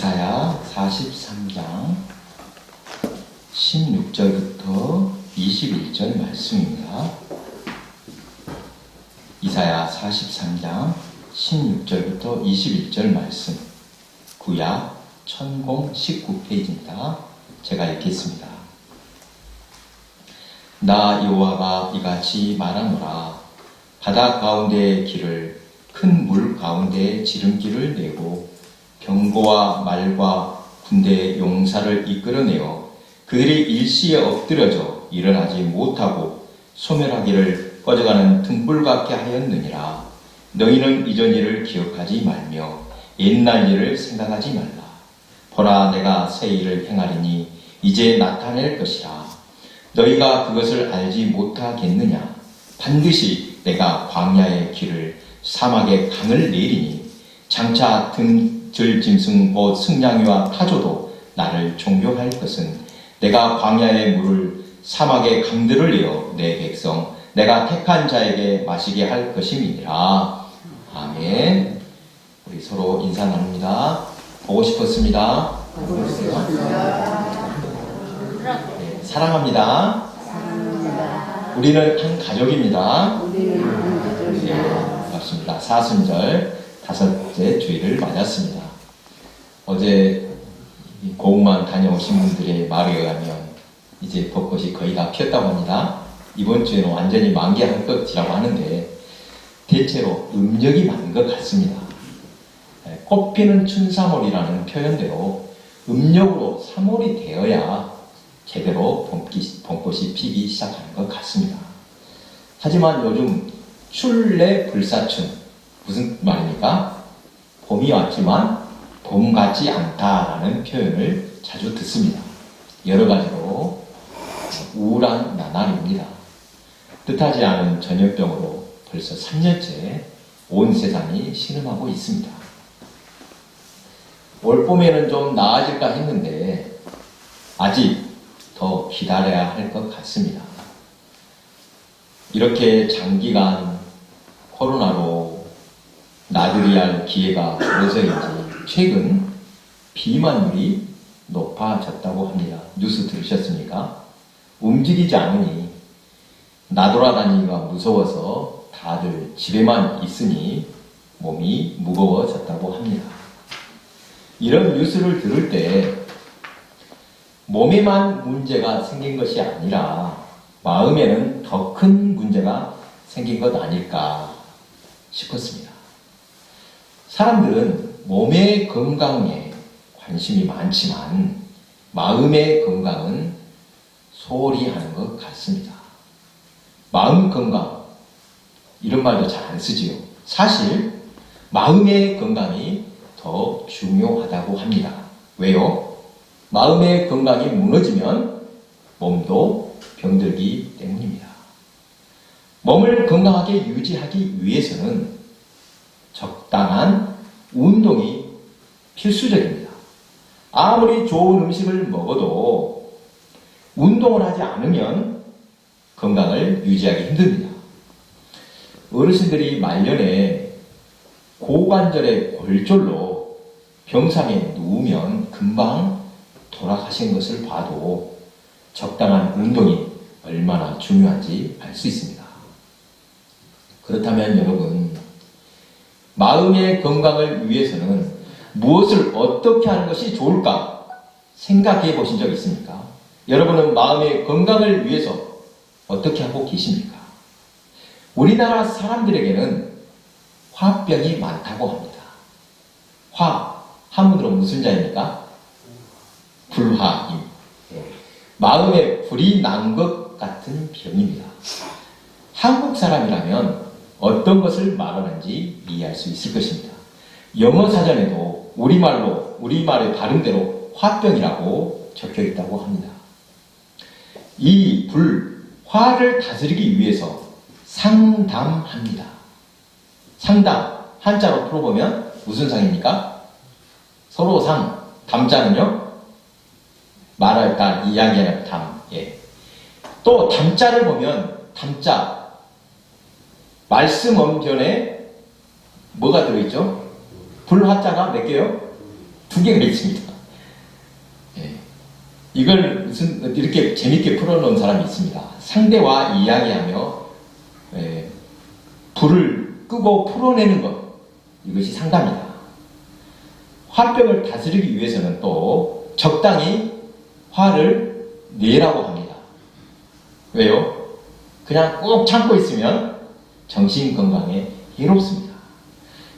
이사야 43장 16절부터 21절 말씀입니다. 이사야 43장 16절부터 21절 말씀, 구약 천공 19페이지입니다. 제가 읽겠습니다. 나 여호와가 이같이 말하노라. 바다 가운데의 길을, 큰 물 가운데의 지름길을 내고 병거와 말과 군대의 용사를 이끌어내어 그들이 일시에 엎드려져 일어나지 못하고 소멸하기를 꺼져가는 등불 같게 하였느니라. 너희는 이전 일을 기억하지 말며 옛날 일을 생각하지 말라. 보라, 내가 새 일을 행하리니 이제 나타낼 것이라. 너희가 그것을 알지 못하겠느냐? 반드시 내가 광야의 길을, 사막의 강을 내리니 장차 등절짐승 곧 승냥이와 타조도 나를 존경할 것은 내가 광야의 물을, 사막의 강들을 내어 내 백성 내가 택한 자에게 마시게 할 것임이니라. 아멘. 우리 서로 인사 나눕니다. 보고 싶었습니다. 네, 사랑합니다. 우리는 한 가족입니다. 네, 반갑습니다. 사순절 5째 주일을 맞았습니다. 어제 고흥만 다녀오신 분들의 말에 의하면 이제 벚꽃이 거의 다 피었다고 합니다. 이번 주에는 완전히 만개할 것이라고 하는데 대체로 음력이 맞는 것 같습니다. 꽃피는 춘삼월이라는 표현대로 음력으로 3월이 되어야 제대로 봄꽃이 피기 시작하는 것 같습니다. 하지만 요즘 출래 불사춘, 무슨 말입니까? 봄이 왔지만 봄 같지 않다라는 표현을 자주 듣습니다. 여러 가지로 우울한 나날입니다. 뜻하지 않은 전염병으로 벌써 3년째 온 세상이 신음하고 있습니다. 올 봄에는 좀 나아질까 했는데 아직 더 기다려야 할 것 같습니다. 이렇게 장기간 코로나로 나들이 할 기회가 줄어서인지 최근 비만율이 높아졌다고 합니다. 뉴스 들으셨습니까? 움직이지 않으니 나돌아다니기가 무서워서 다들 집에만 있으니 몸이 무거워졌다고 합니다. 이런 뉴스를 들을 때 몸에만 문제가 생긴 것이 아니라 마음에는 더 큰 문제가 생긴 것 아닐까 싶었습니다. 사람들은 몸의 건강에 관심이 많지만 마음의 건강은 소홀히 하는 것 같습니다. 마음 건강, 이런 말도 잘 안 쓰지요. 사실 마음의 건강이 더 중요하다고 합니다. 왜요? 마음의 건강이 무너지면 몸도 병들기 때문입니다. 몸을 건강하게 유지하기 위해서는 적당한 운동이 필수적입니다. 아무리 좋은 음식을 먹어도 운동을 하지 않으면 건강을 유지하기 힘듭니다. 어르신들이 말년에 고관절의 골절로 병상에 누우면 금방 돌아가신 것을 봐도 적당한 운동이 얼마나 중요한지 알 수 있습니다. 그렇다면 여러분, 마음의 건강을 위해서는 무엇을 어떻게 하는 것이 좋을까 생각해 보신 적 있습니까? 여러분은 마음의 건강을 위해서 어떻게 하고 계십니까? 우리나라 사람들에게는 화병이 많다고 합니다. 한문으로 무슨 자입니까? 불화임. 마음에 불이 난 것 같은 병입니다. 한국 사람이라면 어떤 것을 말하는지 이해할 수 있을 것입니다. 영어 사전에도 우리말의 발음대로 화병이라고 적혀 있다고 합니다. 이 화를 다스리기 위해서 상담합니다. 상담, 한자로 풀어보면 무슨 상입니까? 서로 상, 담자는요? 말할 단, 이야기하는 담. 예. 또 담자를 보면 담자, 말씀 엄견에 뭐가 들어있죠? 불화자가 몇 개요? 두 개가 있습니다. 예. 이걸 무슨 이렇게 재밌게 풀어놓은 사람이 있습니다. 상대와 이야기하며 불을 끄고 풀어내는 것, 이것이 상담이다. 화병을 다스리기 위해서는 또 적당히 화를 내라고 합니다. 왜요? 그냥 꾹 참고 있으면 정신 건강에 해롭습니다.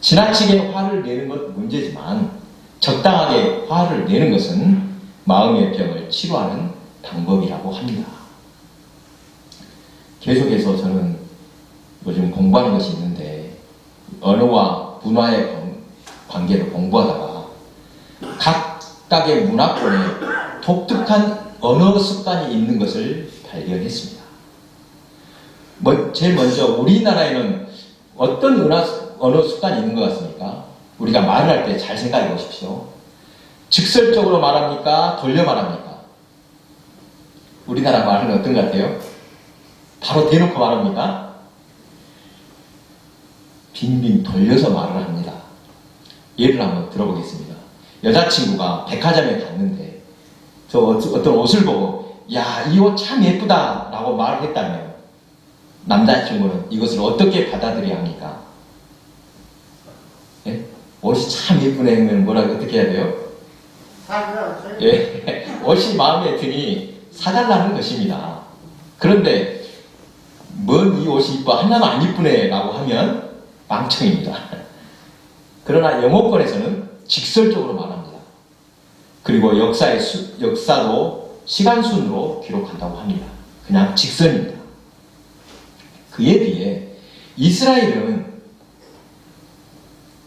지나치게 화를 내는 것 문제지만 적당하게 화를 내는 것은 마음의 병을 치료하는 방법이라고 합니다. 계속해서 저는 요즘 공부하는 것이 있는데 언어와 문화의 관계를 공부하다가 각각의 문화권에 독특한 언어 습관이 있는 것을 발견했습니다. 제일 먼저 우리나라에는 어떤 언어 습관이 있는 것 같습니까? 우리가 말을 할 때 잘 생각해 보십시오. 직설적으로 말합니까? 돌려 말합니까? 우리나라 말은 어떤 것 같아요? 바로 대놓고 말합니까? 빙빙 돌려서 말을 합니다. 예를 한번 들어보겠습니다. 여자친구가 백화점에 갔는데 어떤 옷을 보고 야, 이 옷 참 예쁘다 라고 말을 했다면 남자친구는 이것을 어떻게 받아들여야 합니까? 예? 옷이 참 예쁘네 하면 어떻게 해야 돼요? 예, 옷이 마음에 드니 사달라는 것입니다. 그런데 뭔 이 옷이 이뻐 하나도 안 이쁘네 라고 하면 망청입니다. 그러나 영어권에서는 직설적으로 말합니다. 그리고 역사도 시간순으로 기록한다고 합니다. 그냥 직선입니다. 그에 비해 이스라엘은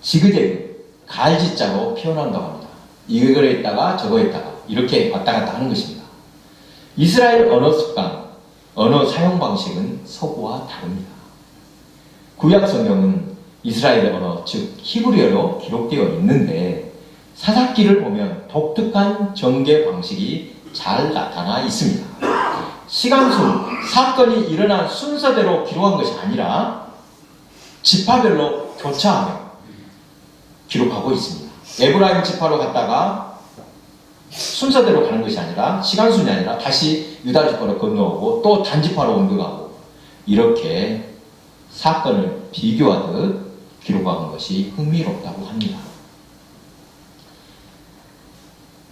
지그재그 갈지자로 표현한다고 합니다. 이걸 했다가 저거 했다가 이렇게 왔다 갔다 하는 것입니다. 이스라엘 언어 습관, 언어 사용 방식은 서구와 다릅니다. 구약 성경은 이스라엘의 언어, 즉 히브리어로 기록되어 있는데 사사기를 보면 독특한 전개 방식이 잘 나타나 있습니다. 시간순, 사건이 일어난 순서대로 기록한 것이 아니라 지파별로 교차하며 기록하고 있습니다. 에브라임 지파로 갔다가 순서대로 가는 것이 아니라 시간순이 아니라 다시 유다 지파로 건너오고 또 단지파로 옮겨가고 이렇게 사건을 비교하듯 기록한 것이 흥미롭다고 합니다.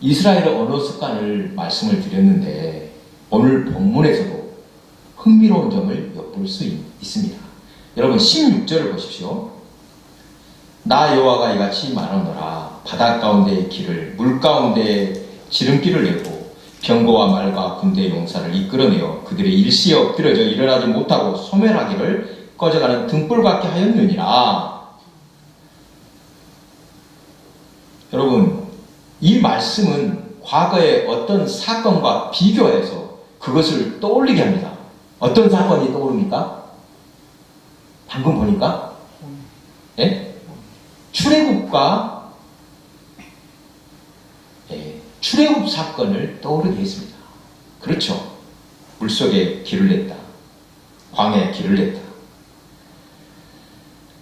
이스라엘의 언어 습관을 말씀을 드렸는데 오늘 본문에서도 흥미로운 점을 엿볼 수 있습니다. 여러분 16절을 보십시오. 나 여호와가 이같이 말하노라. 바다 가운데의 길을 물 가운데에 지름길을 내고 병거와 말과 군대의 용사를 이끌어내어 그들의 일시에 엎드려져 일어나지 못하고 소멸하기를 꺼져가는 등불 같게 하였느니라. 여러분, 이 말씀은 과거의 어떤 사건과 비교해서 그것을 떠올리게 합니다. 어떤 사건이 떠오릅니까? 방금 보니까 네? 출애굽과 출애굽 사건을 떠오르게 했습니다. 그렇죠. 물속에 길을 냈다. 광야에 길을 냈다.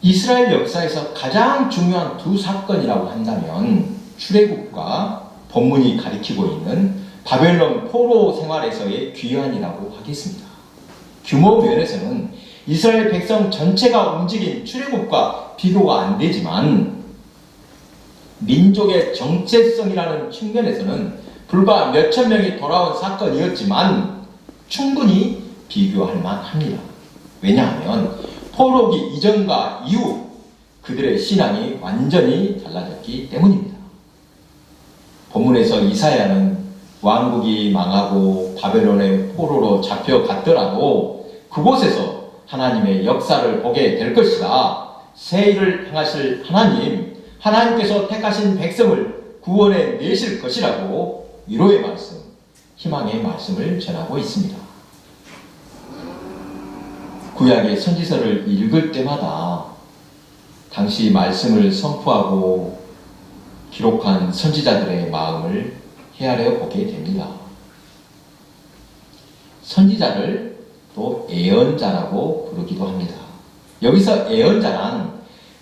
이스라엘 역사에서 가장 중요한 두 사건이라고 한다면 출애굽과 본문이 가리키고 있는 바벨론 포로 생활에서의 귀환이라고 하겠습니다. 규모 면에서는 이스라엘 백성 전체가 움직인 출애굽과 비교가 안 되지만 민족의 정체성이라는 측면에서는 불과 몇천 명이 돌아온 사건이었지만 충분히 비교할 만합니다. 왜냐하면 포로기 이전과 이후 그들의 신앙이 완전히 달라졌기 때문입니다. 본문에서 이사야는 왕국이 망하고 바벨론의 포로로 잡혀갔더라도 그곳에서 하나님의 역사를 보게 될 것이다. 새 일을 행하실 하나님께서 택하신 백성을 구원해 내실 것이라고 위로의 말씀, 희망의 말씀을 전하고 있습니다. 구약의 선지서를 읽을 때마다 당시 말씀을 선포하고 기록한 선지자들의 마음을 헤아려 보게 됩니다. 선지자를 또 예언자라고 부르기도 합니다. 여기서 예언자란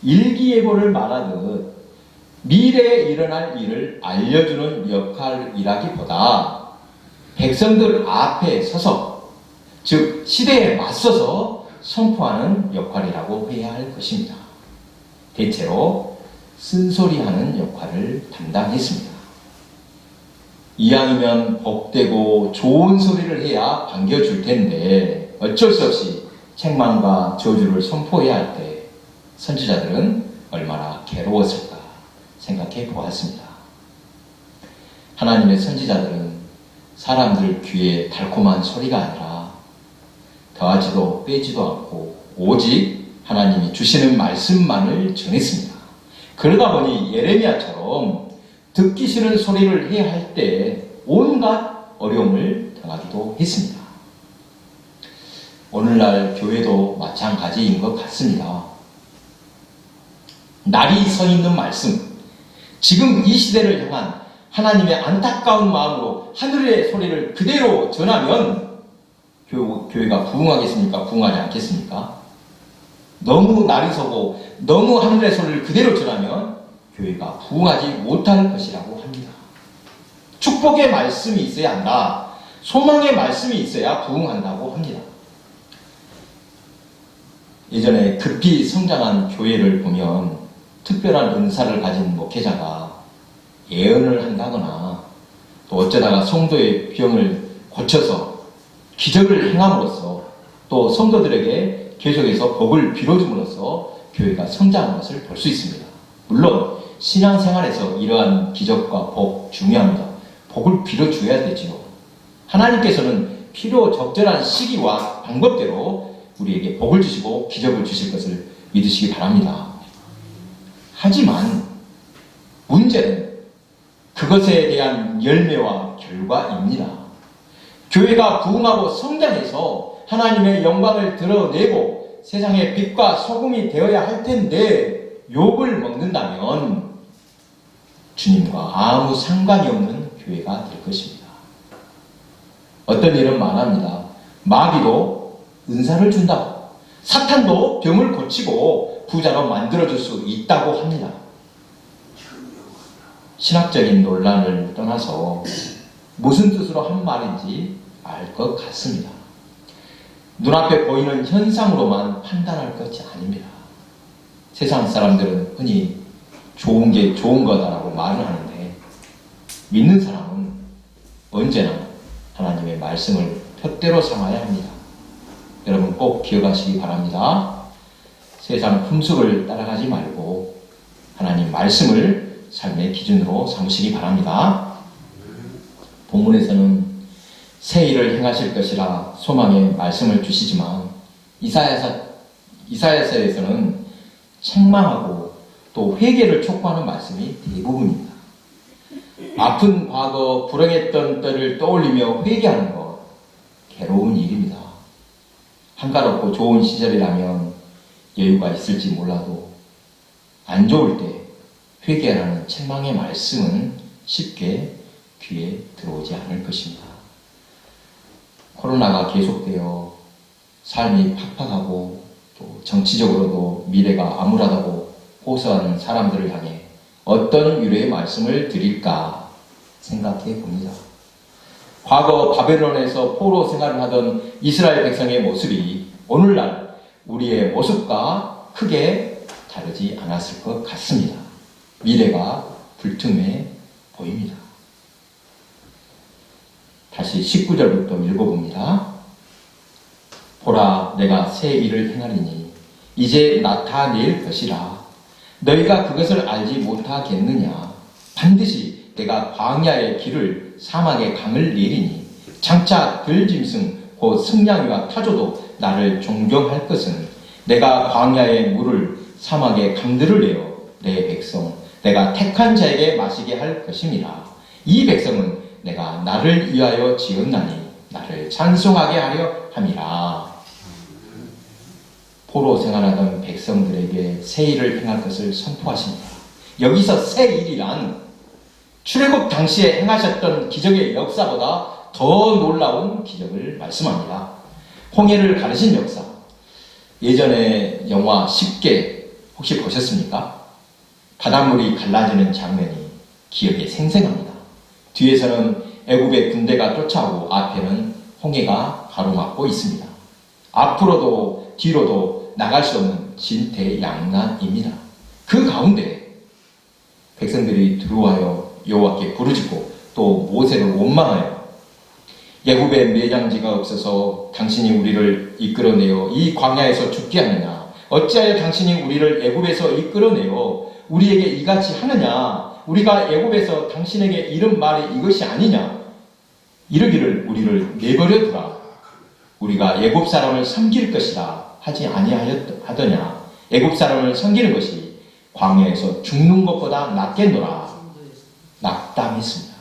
일기예보를 말하듯 미래에 일어날 일을 알려주는 역할이라기보다 백성들 앞에 서서, 즉 시대에 맞서서 선포하는 역할이라고 해야 할 것입니다. 대체로 쓴소리하는 역할을 담당했습니다. 이왕이면 복되고 좋은 소리를 해야 반겨줄 텐데 어쩔 수 없이 책망과 저주를 선포해야 할 때 선지자들은 얼마나 괴로웠을까 생각해 보았습니다. 하나님의 선지자들은 사람들 귀에 달콤한 소리가 아니라 더하지도 빼지도 않고 오직 하나님이 주시는 말씀만을 전했습니다. 그러다 보니 예레미야처럼 듣기 싫은 소리를 해야 할 때 온갖 어려움을 당하기도 했습니다. 오늘날 교회도 마찬가지인 것 같습니다. 날이 서 있는 말씀, 지금 이 시대를 향한 하나님의 안타까운 마음으로 하늘의 소리를 그대로 전하면 교회가 부흥하겠습니까? 부흥하지 않겠습니까? 너무 날이 서고 너무 하늘의 소리를 그대로 전하면 교회가 부흥하지 못할 것이라고 합니다. 축복의 말씀이 있어야 한다. 소망의 말씀이 있어야 부흥한다고 합니다. 예전에 급히 성장한 교회를 보면 특별한 은사를 가진 목회자가 예언을 한다거나 또 어쩌다가 성도의 병을 고쳐서 기적을 행함으로써 또 성도들에게 계속해서 복을 빌어줌으로써 교회가 성장하는 것을 볼 수 있습니다. 물론 신앙생활에서 이러한 기적과 복 중요합니다. 복을 빌어줘야 되지요. 하나님께서는 필요 적절한 시기와 방법대로 우리에게 복을 주시고 기적을 주실 것을 믿으시기 바랍니다. 하지만 문제는 그것에 대한 열매와 결과입니다. 교회가 부흥하고 성장해서 하나님의 영광을 드러내고 세상의 빛과 소금이 되어야 할 텐데 욕을 먹는다면 주님과 아무 상관이 없는 교회가 될 것입니다. 어떤 일은 말합니다. 마귀도 은사를 준다. 사탄도 병을 고치고 부자로 만들어줄 수 있다고 합니다. 신학적인 논란을 떠나서 무슨 뜻으로 한 말인지 알 것 같습니다. 눈앞에 보이는 현상으로만 판단할 것이 아닙니다. 세상 사람들은 흔히 좋은 게 좋은 거다라고 말을 하는데 믿는 사람은 언제나 하나님의 말씀을 표대로 삼아야 합니다. 여러분 꼭 기억하시기 바랍니다. 세상 풍습을 따라가지 말고 하나님 말씀을 삶의 기준으로 삼으시기 바랍니다. 본문에서는 새 일을 행하실 것이라 소망의 말씀을 주시지만 이사야서에서는 책망하고 또 회개를 촉구하는 말씀이 대부분입니다. 아픈 과거, 불행했던 때를 떠올리며 회개하는 것 괴로운 일입니다. 한가롭고 좋은 시절이라면 여유가 있을지 몰라도 안 좋을 때 회개하라는 책망의 말씀은 쉽게 귀에 들어오지 않을 것입니다. 코로나가 계속되어 삶이 팍팍하고 또 정치적으로도 미래가 암울하다고 호소하는 사람들을 향해 어떤 유래의 말씀을 드릴까 생각해 봅니다. 과거 바벨론에서 포로 생활을 하던 이스라엘 백성의 모습이 오늘날 우리의 모습과 크게 다르지 않았을 것 같습니다. 미래가 불투명해 보입니다. 다시 19절부터 읽어봅니다. 보라, 내가 새 일을 행하리니 이제 나타낼 것이라. 너희가 그것을 알지 못하겠느냐. 반드시 내가 광야의 길을 사막의 강을 내리니 장차 들짐승 곧 승냥이와 타조도 나를 존경할 것은 내가 광야의 물을 사막의 강들을 내어 내 백성 내가 택한 자에게 마시게 할 것임이라. 이 백성은 내가 나를 위하여 지었나니 나를 찬송하게 하려 함이라. 포로 생활하던 백성들에게 새 일을 행할 것을 선포하십니다. 여기서 새 일이란 출애굽 당시에 행하셨던 기적의 역사보다 더 놀라운 기적을 말씀합니다. 홍해를 가르신 역사. 예전에 영화 10개 혹시 보셨습니까? 바닷물이 갈라지는 장면이 기억에 생생합니다. 뒤에서는 애굽의 군대가 쫓아오고 앞에는 홍해가 가로막고 있습니다. 앞으로도 뒤로도 나갈 수 없는 진퇴양난입니다. 그 가운데 백성들이 들어와요 여호와께 부르짖고 또 모세를 원망하여 애굽에 매장지가 없어서 당신이 우리를 이끌어내어 이 광야에서 죽게 하느냐, 어찌하여 당신이 우리를 애굽에서 이끌어내어 우리에게 이같이 하느냐, 우리가 애굽에서 당신에게 이른 말이 이것이 아니냐, 이르기를 우리를 내버려 두라, 우리가 애굽 사람을 섬길 것이라 하지 아니하더냐, 애굽 사람을 섬기는 것이 광야에서 죽는 것보다 낫겠노라 낙담했습니다.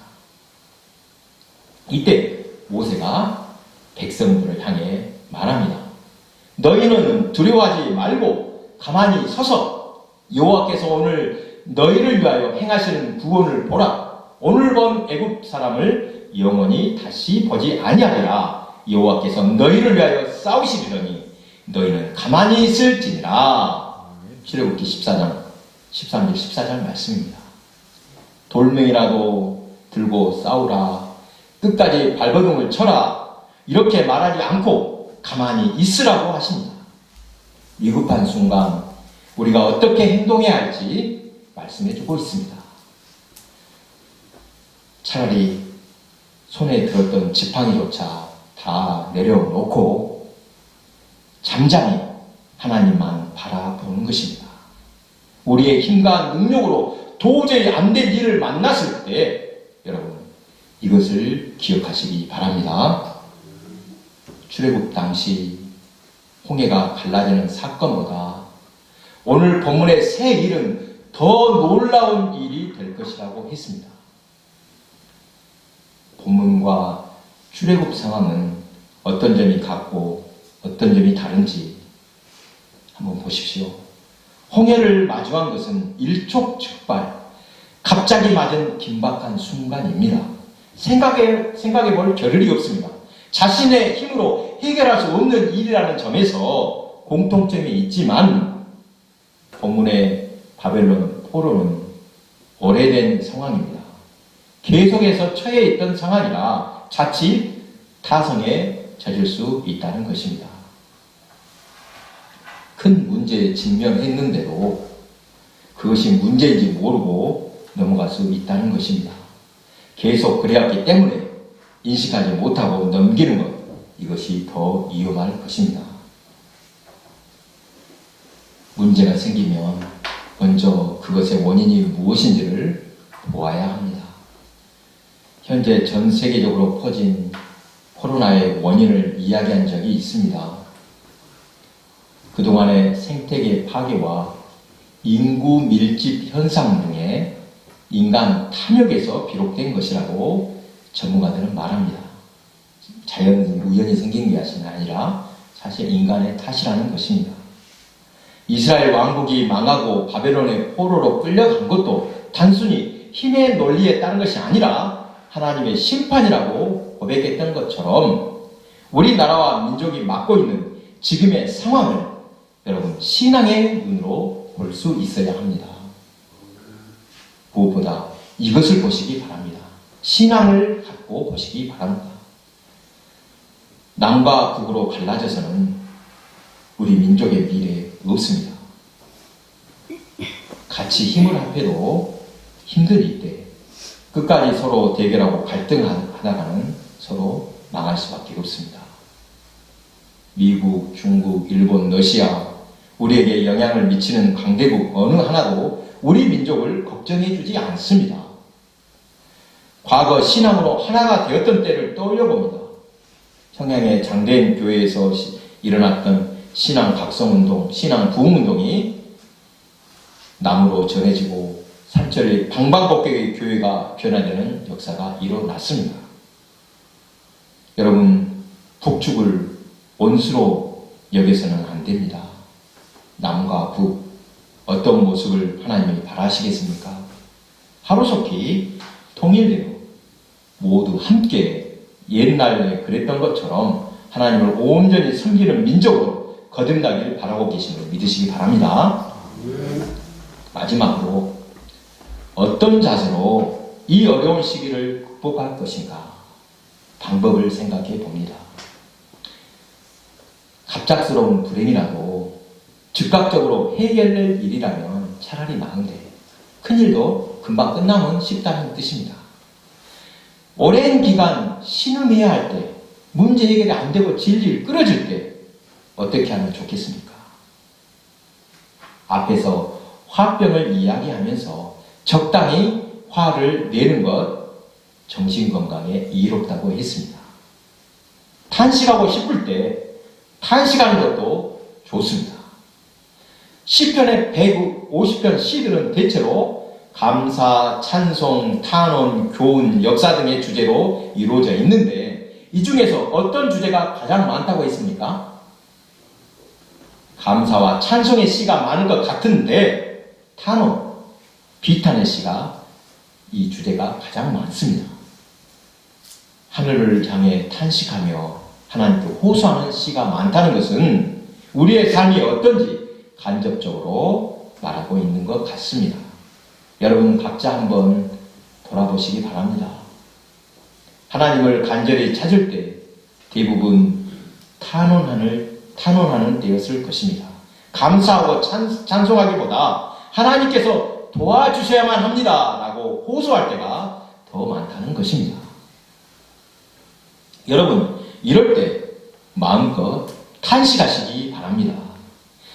이때 모세가 백성들을 향해 말합니다. 너희는 두려워하지 말고 가만히 서서 여호와께서 오늘 너희를 위하여 행하시는 구원을 보라. 오늘 본 애굽 사람을 영원히 다시 보지 아니하리라. 여호와께서 너희를 위하여 싸우시리더니 너희는 가만히 있을지니라. 출애굽기 14장 13절 14절 말씀입니다. 돌멩이라도 들고 싸우라. 끝까지 발버둥을 쳐라. 이렇게 말하지 않고 가만히 있으라고 하십니다. 위급한 순간 우리가 어떻게 행동해야 할지 말씀해 주고 있습니다. 차라리 손에 들었던 지팡이조차 다 내려놓고 잠잠히 하나님만 바라보는 것입니다. 우리의 힘과 능력으로 도저히 안 될 일을 만났을 때 여러분 이것을 기억하시기 바랍니다. 출애굽 당시 홍해가 갈라지는 사건보다 오늘 본문의 새 일은 더 놀라운 일이 될 것이라고 했습니다. 본문과 출애굽 상황은 어떤 점이 같고 어떤 점이 다른지 한번 보십시오. 홍해를 마주한 것은 일촉즉발, 갑자기 맞은 긴박한 순간입니다. 생각해 볼 겨를이 없습니다. 자신의 힘으로 해결할 수 없는 일이라는 점에서 공통점이 있지만 본문의 바벨론 포로는 오래된 상황입니다. 계속해서 처해 있던 상황이라 자칫 타성에 젖을 수 있다는 것입니다. 큰 문제에 직면했는데도 그것이 문제인지 모르고 넘어갈 수 있다는 것입니다. 계속 그래왔기 때문에 인식하지 못하고 넘기는 것, 이것이 더 위험할 것입니다. 문제가 생기면 먼저 그것의 원인이 무엇인지를 보아야 합니다. 현재 전 세계적으로 퍼진 코로나의 원인을 이야기한 적이 있습니다. 그동안의 생태계 파괴와 인구 밀집 현상 등의 인간 탐욕에서 비롯된 것이라고 전문가들은 말합니다. 자연 우연히 생긴 것이 아니라 사실 인간의 탓이라는 것입니다. 이스라엘 왕국이 망하고 바벨론의 포로로 끌려간 것도 단순히 힘의 논리에 따른 것이 아니라 하나님의 심판이라고 고백했던 것처럼 우리나라와 민족이 맡고 있는 지금의 상황을 여러분 신앙의 눈으로 볼 수 있어야 합니다. 무엇보다 이것을 보시기 바랍니다. 신앙을 갖고 보시기 바랍니다. 남과 북으로 갈라져서는 우리 민족의 미래에 없습니다. 같이 힘을 합해도 힘들 이때 끝까지 서로 대결하고 갈등하다가는 서로 망할 수밖에 없습니다. 미국, 중국, 일본, 러시아 우리에게 영향을 미치는 강대국 어느 하나도 우리 민족을 걱정해 주지 않습니다. 과거 신앙으로 하나가 되었던 때를 떠올려봅니다. 청양의 장대인 교회에서 일어났던 신앙 각성운동, 신앙 부흥운동이 남으로 전해지고 산천리 방방곡곡의 교회가 변화되는 역사가 일어났습니다. 여러분, 북측을 원수로 여겨서는 안 됩니다. 남과 북, 어떤 모습을 하나님이 바라시겠습니까? 하루속히 통일되어 모두 함께 옛날에 그랬던 것처럼 하나님을 온전히 섬기는 민족으로 거듭나기를 바라고 계심을 믿으시기 바랍니다. 마지막으로 어떤 자세로 이 어려운 시기를 극복할 것인가 방법을 생각해 봅니다. 갑작스러운 불행이라도 즉각적으로 해결될 일이라면 차라리 나은데 큰일도 금방 끝나면 쉽다는 뜻입니다. 오랜 기간 신음해야 할 때, 문제 해결이 안 되고 질질 끌어질 때 어떻게 하면 좋겠습니까? 앞에서 화병을 이야기하면서 적당히 화를 내는 것 정신건강에 이롭다고 했습니다. 탄식하고 싶을 때 탄식하는 것도 좋습니다. 시편의 150편 시들은 대체로 감사, 찬송, 탄원, 교훈, 역사 등의 주제로 이루어져 있는데 이 중에서 어떤 주제가 가장 많다고 했습니까? 감사와 찬송의 시가 많은 것 같은데 탄원, 비탄의 시가 이 주제가 가장 많습니다. 하늘을 향해 탄식하며 하나님께 호소하는 시가 많다는 것은 우리의 삶이 어떤지 간접적으로 말하고 있는 것 같습니다. 여러분 각자 한번 돌아보시기 바랍니다. 하나님을 간절히 찾을 때 대부분 탄원하는 때였을 것입니다. 감사하고 찬송하기보다 하나님께서 도와주셔야만 합니다 라고 호소할 때가 더 많다는 것입니다. 여러분 이럴 때 마음껏 탄식하시기 바랍니다.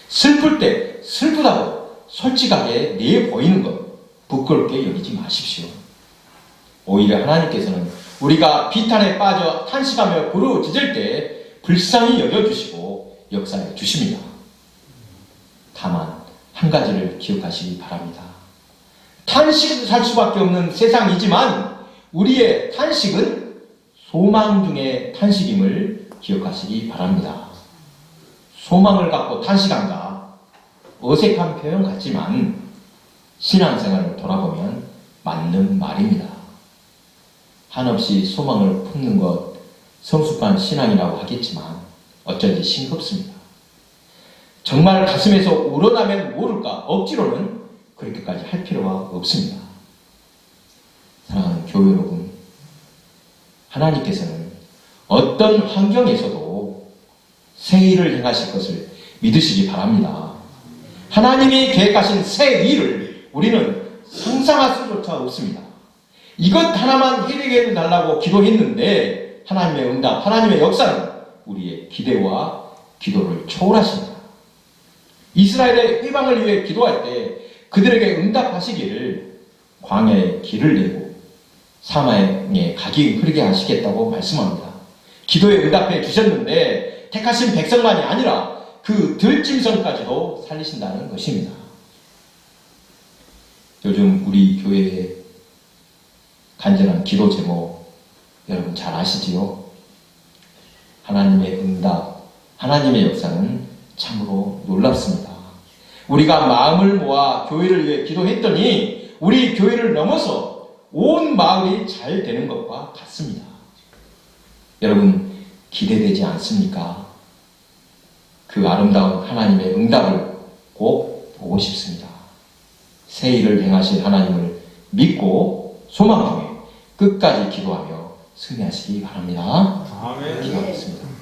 슬플 때 슬프다고 솔직하게 내보이는 것 부끄럽게 여기지 마십시오. 오히려 하나님께서는 우리가 비탄에 빠져 탄식하며 부르짖을 때 불쌍히 여겨주시고 역사해 주십니다. 다만 한 가지를 기억하시기 바랍니다. 탄식을 살 수밖에 없는 세상이지만 우리의 탄식은 소망 중의 탄식임을 기억하시기 바랍니다. 소망을 갖고 탄식한다. 어색한 표현 같지만 신앙생활을 돌아보면 맞는 말입니다. 한없이 소망을 품는 것 성숙한 신앙이라고 하겠지만 어쩐지 싱겁습니다. 정말 가슴에서 우러나면 모를까 억지로는 그렇게까지 할 필요가 없습니다. 사랑하는 교회 여러분, 하나님께서는 어떤 환경에서도 새 일을 행하실 것을 믿으시기 바랍니다. 하나님이 계획하신 새 일을 우리는 상상할 수조차 없습니다. 이것 하나만 해결해 달라고 기도했는데 하나님의 응답, 하나님의 역사는 우리의 기대와 기도를 초월하십니다. 이스라엘의 회방을 위해 기도할 때 그들에게 응답하시기를 광야에 길을 내고 사마에 각이 흐르게 하시겠다고 말씀합니다. 기도에 응답해 주셨는데 택하신 백성만이 아니라 그 들짐승까지도 살리신다는 것입니다. 요즘 우리 교회의 간절한 기도 제목 여러분 잘 아시지요? 하나님의 응답, 하나님의 역사는 참으로 놀랍습니다. 우리가 마음을 모아 교회를 위해 기도했더니 우리 교회를 넘어서 온 마을이 잘 되는 것과 같습니다. 여러분 기대되지 않습니까? 그 아름다운 하나님의 응답을 꼭 보고 싶습니다. 새 일을 행하실 하나님을 믿고 소망 중에 끝까지 기도하며 승리하시기 바랍니다. 아멘. 기도하겠습니다.